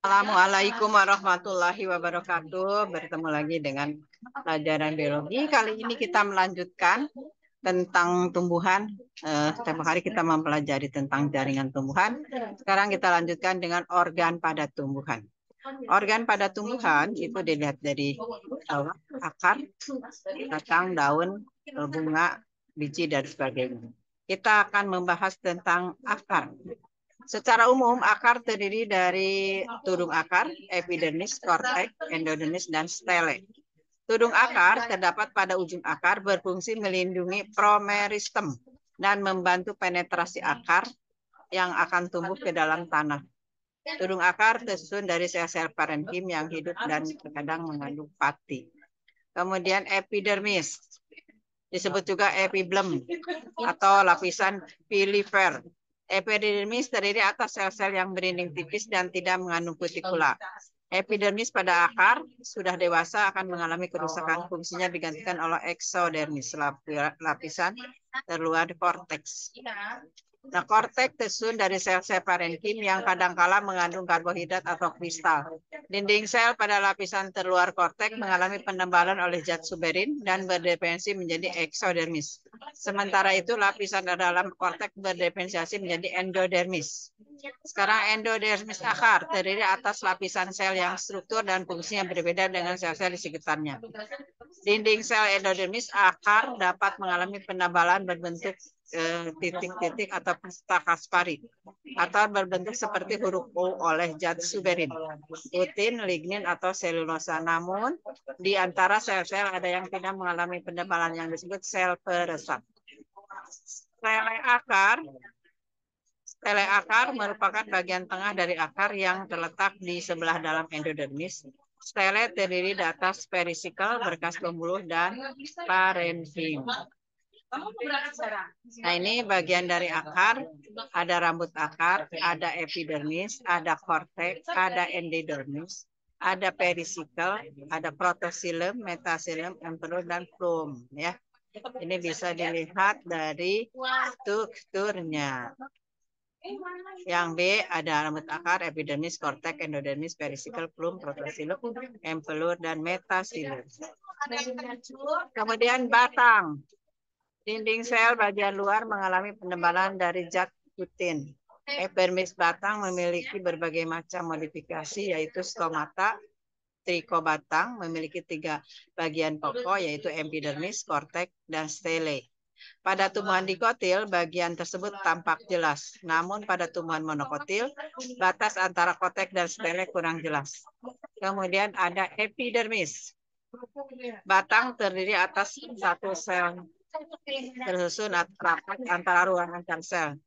Assalamualaikum warahmatullahi wabarakatuh. Bertemu lagi dengan pelajaran biologi. Kali ini kita melanjutkan tentang tumbuhan. Setiap hari kita mempelajari tentang jaringan tumbuhan. Sekarang kita lanjutkan dengan organ pada tumbuhan. Organ pada tumbuhan itu dilihat dari akar, batang, daun, bunga, biji, dan sebagainya. Kita akan membahas tentang akar. Secara umum, akar terdiri dari tudung akar, epidermis, korteks, endodermis, dan stele. Tudung akar terdapat pada ujung akar, berfungsi melindungi promeristem dan membantu penetrasi akar yang akan tumbuh ke dalam tanah. Tudung akar tersusun dari sel-sel parenkim yang hidup dan terkadang mengandung pati. Kemudian epidermis, disebut juga epiblem atau lapisan pilifer. Epidermis terdiri atas sel-sel yang berinding tipis dan tidak mengandung kutikula. Epidermis pada akar sudah dewasa akan mengalami kerusakan, fungsinya digantikan oleh eksodermis, lapisan terluar korteks. Nah, korteks tersusun dari sel-sel parenkim yang kadangkala mengandung karbohidrat atau kristal. Dinding sel pada lapisan terluar korteks mengalami penebalan oleh zat suberin dan berdiferensiasi menjadi eksodermis. Sementara itu, lapisan dalam korteks berdiferensiasi menjadi endodermis. Sekarang endodermis akar terdiri atas lapisan sel yang struktur dan fungsinya berbeda dengan sel-sel di sekitarnya. Dinding sel endodermis akar dapat mengalami penebalan berbentuk titik-titik atau pesta Kaspari atau berbentuk seperti huruf O oleh zat suberin, rutin, lignin, atau selulosa. Namun, di antara sel-sel ada yang tidak mengalami penebalan yang disebut sel peresap. Stele akar merupakan bagian tengah dari akar yang terletak di sebelah dalam endodermis. Stele terdiri dari atas perisikel, berkas pembuluh, dan parenkim. Nah, ini bagian dari akar, ada rambut akar, ada epidermis, ada korteks, ada endodermis, ada perisikel, ada protosilum, metasilum, empelur, dan floem. Ya, ini bisa dilihat dari strukturnya. Yang B ada rambut akar, epidermis, korteks, endodermis, perisikel, floem, protosilum, empelur, dan metasilum. Kemudian batang. Dinding sel bagian luar mengalami penebalan dari zat rutin. Epidermis batang memiliki berbagai macam modifikasi, yaitu stomata. Trikobatang memiliki 3 bagian pokok, yaitu epidermis, korteks, dan stele. Pada tumbuhan dikotil, bagian tersebut tampak jelas. Namun pada tumbuhan monokotil, batas antara korteks dan stele kurang jelas. Kemudian ada epidermis. Batang terdiri atas satu sel tersusun rapat antara ruang antar sel.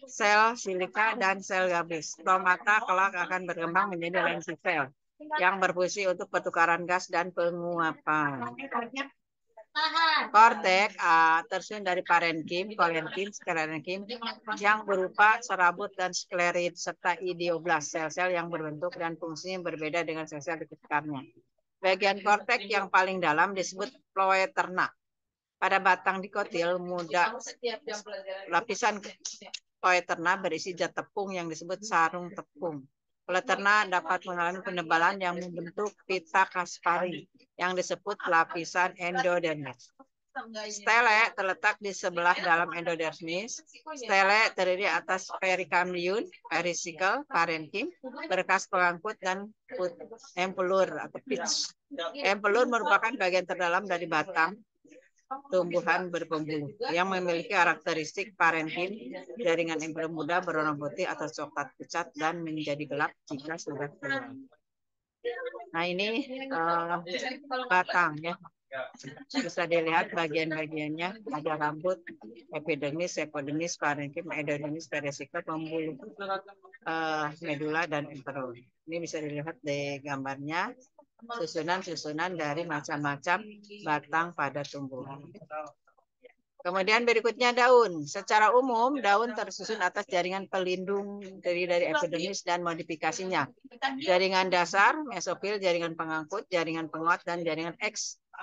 Sel silika dan sel gabus. Stomata kelak akan berkembang menjadi lensisel yang berfungsi untuk pertukaran gas dan penguapan. Korteks tersusun dari parenkim, kolenkim, sklerenkim yang berupa serabut dan sklerid serta idioblast, sel-sel yang berbentuk dan fungsinya berbeda dengan sel-sel di sekitarnya. Bagian korteks yang paling dalam disebut kloeterna. Pada batang dikotil muda, lapisan kloeterna berisi zat tepung yang disebut sarung tepung. Kloeterna dapat mengalami penebalan yang membentuk pita Kaspari yang disebut lapisan endodermis. Stele terletak di sebelah dalam endodermis. Stele terdiri atas perikambium, perisikel, parenkim, berkas pengangkut, dan empelur atau pitch. Empelur merupakan bagian terdalam dari batang tumbuhan berpembuluh yang memiliki karakteristik parenkim. Jaringan empelur muda berwarna putih atau coklat pucat dan menjadi gelap jika sudah keluar. Nah, ini batang ya. Bisa dilihat bagian-bagiannya, ada rambut, epidermis, sepodermis, parenkim, endodermis, perisikel, pembuluh, medula, dan empelur. Ini bisa dilihat di gambarnya, susunan-susunan dari macam-macam batang pada tumbuhan. Kemudian berikutnya daun. Secara umum, daun tersusun atas jaringan pelindung dari epidermis dan modifikasinya. Jaringan dasar, mesofil, jaringan pengangkut, jaringan penguat, dan jaringan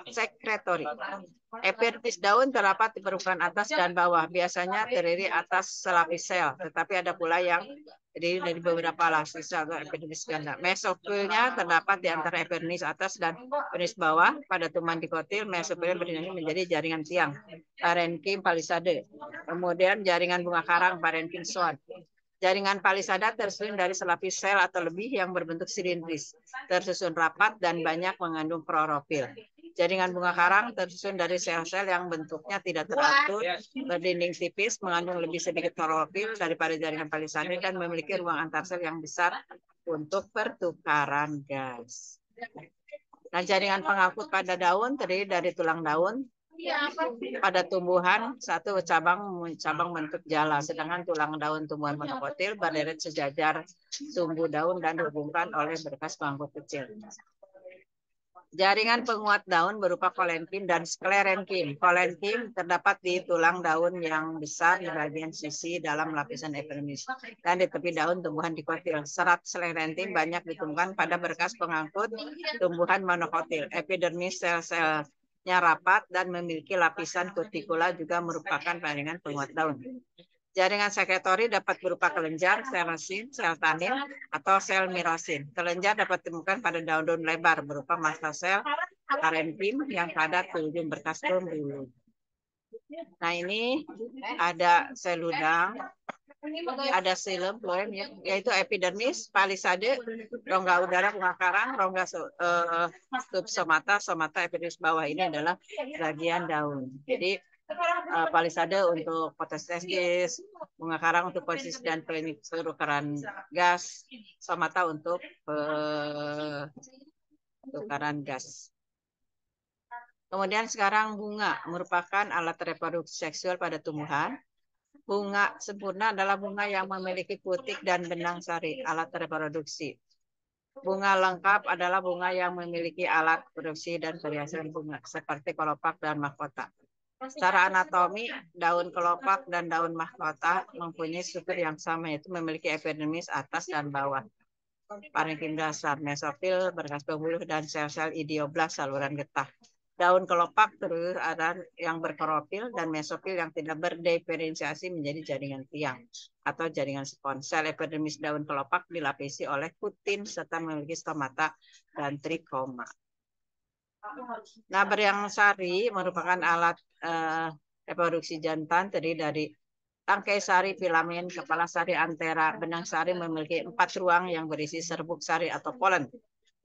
Secretory. Epidermis daun terdapat di permukaan atas dan bawah. Biasanya terdiri atas selapis sel, tetapi ada pula yang terdiri dari beberapa lapisan atau epidermis ganda. Mesofilnya terdapat di antara epidermis atas dan epidermis bawah. Pada tumbuhan dikotil, mesofilnya berdiri menjadi jaringan tiang, parenkim palisade. Kemudian jaringan bunga karang, parenkim swan. Jaringan palisada tersusun dari selapis sel atau lebih yang berbentuk silindris, tersusun rapat dan banyak mengandung klorofil. Jaringan bunga karang tersusun dari sel-sel yang bentuknya tidak teratur, berdinding tipis, mengandung lebih sedikit klorofil daripada jaringan palisada dan memiliki ruang antar sel yang besar untuk pertukaran gas. Nah, jaringan pengangkut pada daun terdiri dari tulang daun. Pada tumbuhan satu cabang bentuk jala, sedangkan tulang daun tumbuhan monokotil berderet sejajar tumbuh daun dan dihubungkan oleh berkas pengangkut kecil. Jaringan penguat daun berupa kolenkin dan sklerenkim. Kolenkin terdapat di tulang daun yang besar di bagian sisi dalam lapisan epidermis dan di tepi daun tumbuhan dikotil. Serat sklerenkim banyak ditemukan pada berkas pengangkut tumbuhan monokotil. Epidermis sel-selnya rapat dan memiliki lapisan kutikula juga merupakan jaringan penguat daun. Jaringan sekretori dapat berupa kelenjar, sel resin, sel tanin, atau sel mirosin. Kelenjar dapat ditemukan pada daun-daun lebar berupa massa sel parenkim yang padat di ujung berkas tumbuh. Nah, ini ada sel udang, ada silem, yaitu epidermis, palisade, rongga udara, bunga karang, rongga subsomata, somata, epidermis bawah. Ini adalah bagian daun. Jadi palisade untuk fotosintesis, bunga karang untuk posisi dan penukaran gas, somata untuk penukaran gas. Kemudian sekarang bunga merupakan alat reproduksi seksual pada tumbuhan. Bunga sempurna adalah bunga yang memiliki putik dan benang sari, alat reproduksi. Bunga lengkap adalah bunga yang memiliki alat produksi dan perhiasan bunga, seperti kelopak dan mahkota. Secara anatomi, daun kelopak dan daun mahkota mempunyai struktur yang sama, yaitu memiliki epidermis atas dan bawah, parenkim dasar, mesofil, berkas pembuluh, dan sel-sel idioblas saluran getah. Daun kelopak terus ada yang berklorofil dan mesofil yang tidak berdiferensiasi menjadi jaringan tiang atau jaringan spons. Sel epidermis daun kelopak dilapisi oleh kutin serta memiliki stomata dan trikoma. Nah, beriang sari merupakan alat reproduksi jantan terdiri dari tangkai sari, filamen, kepala sari, antera. Benang sari memiliki 4 ruang yang berisi serbuk sari atau polen.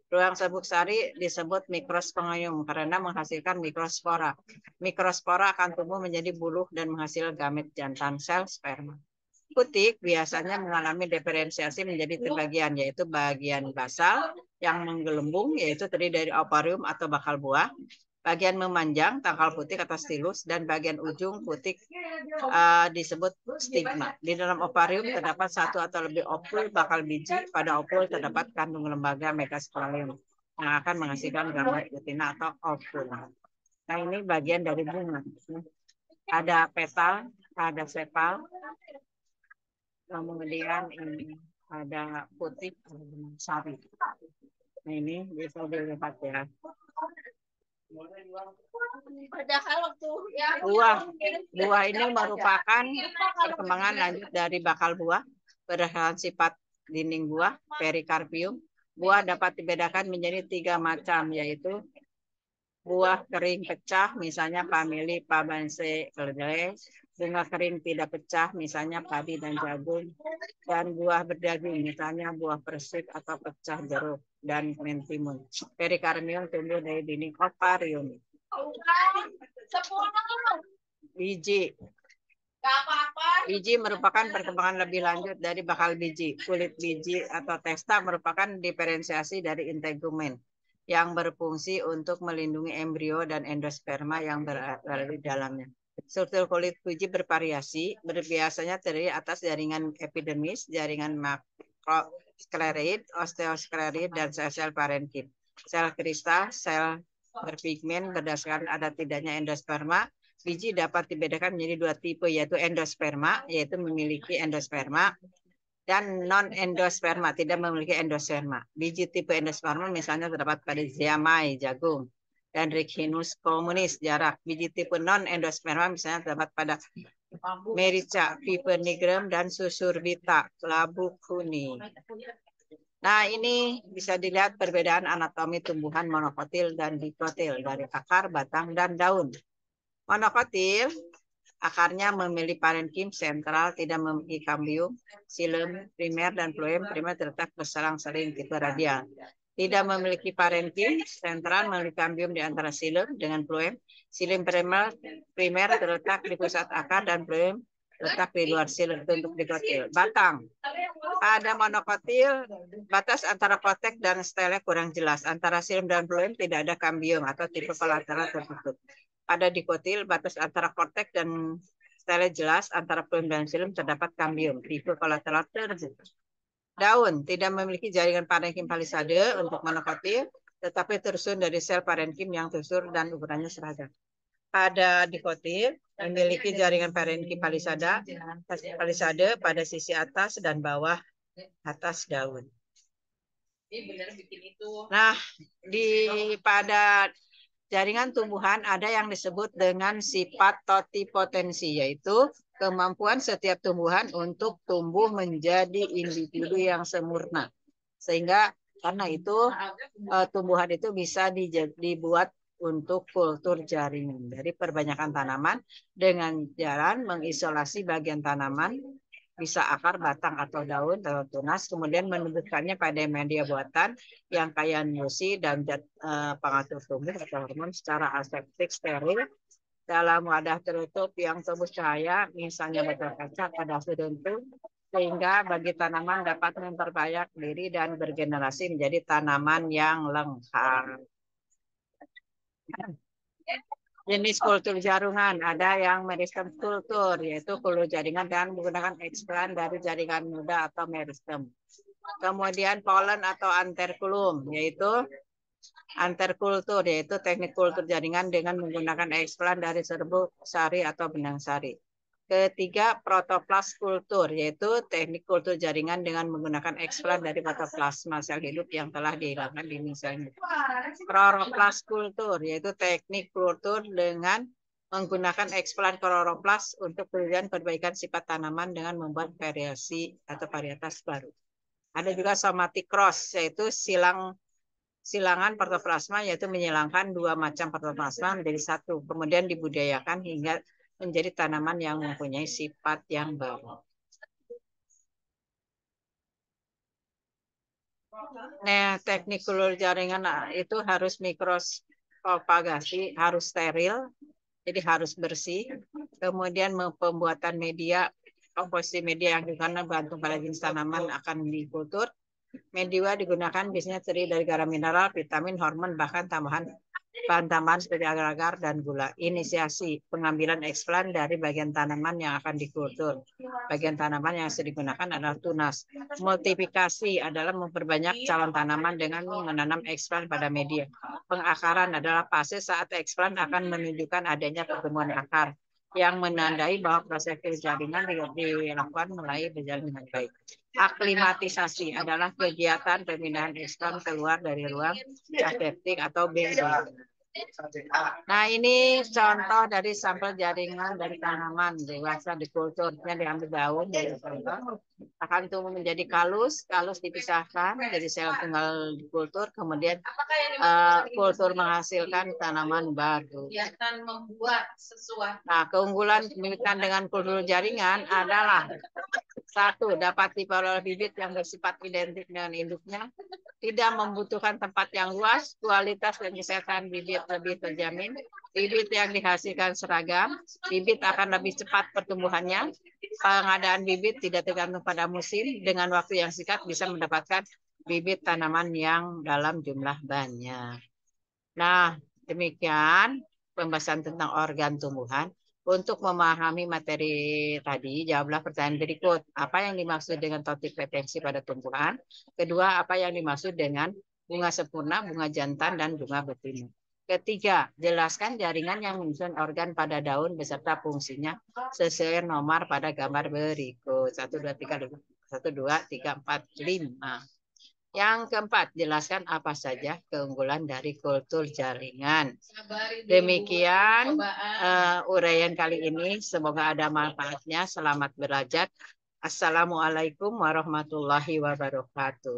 Ruang serbuk sari disebut mikrospongonium karena menghasilkan mikrospora. Mikrospora akan tumbuh menjadi buluh dan menghasilkan gamet jantan sel sperma. Putik biasanya mengalami diferensiasi menjadi 3 bagian, yaitu bagian basal yang menggelembung, yaitu terdiri dari ovarium atau bakal buah, bagian memanjang, tangkal putik atau stilus, dan bagian ujung putik disebut stigma. Di dalam ovarium terdapat 1 atau lebih ovul bakal biji. Pada ovul terdapat kandung lembaga megasporium yang akan menghasilkan gamet betina atau ovul. Nah, ini bagian dari bunga. Ada petal, ada sepal, kemudian ini ada putik, ada benang sari. Nah, ini bisa dilihat ya. Buah ini merupakan perkembangan lanjut dari bakal buah berdasarkan sifat dinding buah, perikarpium. Buah dapat dibedakan menjadi 3 macam, yaitu buah kering pecah, misalnya pamili, pabanse, keledai. Bunga kering tidak pecah, misalnya padi dan jagung. Dan buah berdaging, misalnya buah persik atau pecah jeruk dan mentimun. Perikarpium tumbuh dari dinding ovarium. Biji. Biji merupakan perkembangan lebih lanjut dari bakal biji. Kulit biji atau testa merupakan diferensiasi dari integumen yang berfungsi untuk melindungi embrio dan endosperma yang berada di dalamnya. Struktur kulit biji bervariasi, biasanya terdiri atas jaringan epidermis, jaringan makroskleroid, osteoskleroid, dan sel-sel parenkim. Sel kristal, sel berpigmen berdasarkan ada tidaknya endosperma. Biji dapat dibedakan menjadi 2 tipe, yaitu endosperma, yaitu memiliki endosperma, dan non-endosperma, tidak memiliki endosperma. Biji tipe endosperma misalnya terdapat pada ziamai, jagung. Dendrichinus communis, jarak. Biji tipe non-endosperma misalnya terdapat pada Merica, Piper nigrum, dan Susurbita, labu kuning. Nah, ini bisa dilihat perbedaan anatomi tumbuhan monokotil dan dikotil dari akar, batang, dan daun. Monokotil, akarnya memiliki parenkim sentral, tidak memiliki kambium, xilem primer, dan phloem primer terletak berselang-seling tipe radial. Tidak memiliki parenkim sentral, memiliki kambium di antara xilem dengan phloem. Xilem primer terletak di pusat akar dan phloem terletak di luar xilem untuk dikotil. Batang. Pada monokotil, batas antara kotek dan stele kurang jelas. Antara xilem dan phloem tidak ada kambium atau tipe kolateral tertutup. Pada dikotil, batas antara kortek dan stele jelas, antara phloem dan xilem terdapat kambium, tipe kolateral tertutup. Daun tidak memiliki jaringan parenkim palisade untuk monokotil, tetapi tersusun dari sel parenkim yang tersusun dan ukurannya seragam. Pada dikotil memiliki jaringan parenkim palisade pada sisi atas dan bawah atas daun. Nah, pada jaringan tumbuhan ada yang disebut dengan sifat totipotensi, yaitu kemampuan setiap tumbuhan untuk tumbuh menjadi individu yang sempurna. Sehingga karena itu tumbuhan itu bisa dibuat untuk kultur jaringan. Dari perbanyakan tanaman dengan jalan mengisolasi bagian tanaman, bisa akar, batang, atau daun, atau tunas, kemudian menumbuhkannya pada media buatan yang kaya nutrisi dan pengatur tumbuh atau hormon secara aseptik steril dalam wadah tertutup yang tembus cahaya, misalnya botol kaca pada tertentu, sehingga bagi tanaman dapat memperbanyak diri dan bergenerasi menjadi tanaman yang lengkap. Jenis kultur jarungan, ada yang meristem kultur, yaitu kultur jaringan dengan menggunakan eksplan dari jaringan muda atau meristem. Kemudian polen atau anterkulum, yaitu anterkultur, yaitu teknik kultur jaringan dengan menggunakan eksplan dari serbuk sari atau benang sari. Ketiga, protoplas kultur, yaitu teknik kultur jaringan dengan menggunakan eksplan dari protoplasma sel hidup yang telah dihilangkan di misalnya. Kloroplas kultur, yaitu teknik kultur dengan menggunakan eksplan kloroplas untuk tujuan perbaikan sifat tanaman dengan membuat variasi atau varietas baru. Ada juga somatic cross, yaitu silangan protoplasma, yaitu menyilangkan dua macam protoplasma menjadi satu, kemudian dibudidayakan hingga menjadi tanaman yang mempunyai sifat yang baru. Nah, teknik kultur jaringan itu harus mikropropagasi, harus steril, jadi harus bersih. Kemudian pembuatan media, komposisi media yang digunakan bergantung pada jenis tanaman akan dikultur. Media digunakan biasanya terdiri dari garam mineral, vitamin, hormon, bahkan bahan tambahan seperti agar-agar dan gula. Inisiasi pengambilan eksplan dari bagian tanaman yang akan dikultur. Bagian tanaman yang sudah digunakan adalah tunas. Multiplikasi adalah memperbanyak calon tanaman dengan menanam eksplan pada media. Pengakaran adalah fase saat eksplan akan menunjukkan adanya pertemuan akar, yang menandai bahwa proses jaringan dilakukan mulai berjalan dengan baik. Aklimatisasi adalah kegiatan pemindahan eksplan keluar dari ruang aseptik atau beda. Nah, ini contoh dari sampel jaringan dari tanaman dewasa di kulturnya, diambil daun dari contoh, akan tumbuh menjadi kalus dipisahkan dari sel tunggal di kultur, kemudian kultur menghasilkan tanaman baru. Nah, keunggulan pemilikan dengan kultur jaringan adalah: satu, dapat diperoleh bibit yang bersifat identik dengan induknya, tidak membutuhkan tempat yang luas, kualitas dan kesehatan bibit lebih terjamin, bibit yang dihasilkan seragam, bibit akan lebih cepat pertumbuhannya, pengadaan bibit tidak tergantung pada musim, dengan waktu yang singkat bisa mendapatkan bibit tanaman yang dalam jumlah banyak. Nah, demikian pembahasan tentang organ tumbuhan. Untuk memahami materi tadi, jawablah pertanyaan berikut. Apa yang dimaksud dengan totipotensi pada tumbuhan? Kedua, apa yang dimaksud dengan bunga sempurna, bunga jantan, dan bunga betina? Ketiga, jelaskan jaringan yang menyusun organ pada daun beserta fungsinya sesuai nomor pada gambar berikut. 1, 2, 3, 1, 2, 3, 4, 5. Yang keempat, jelaskan apa saja keunggulan dari kultur jaringan. Demikian uraian kali ini. Semoga ada manfaatnya. Selamat belajar. Assalamualaikum warahmatullahi wabarakatuh.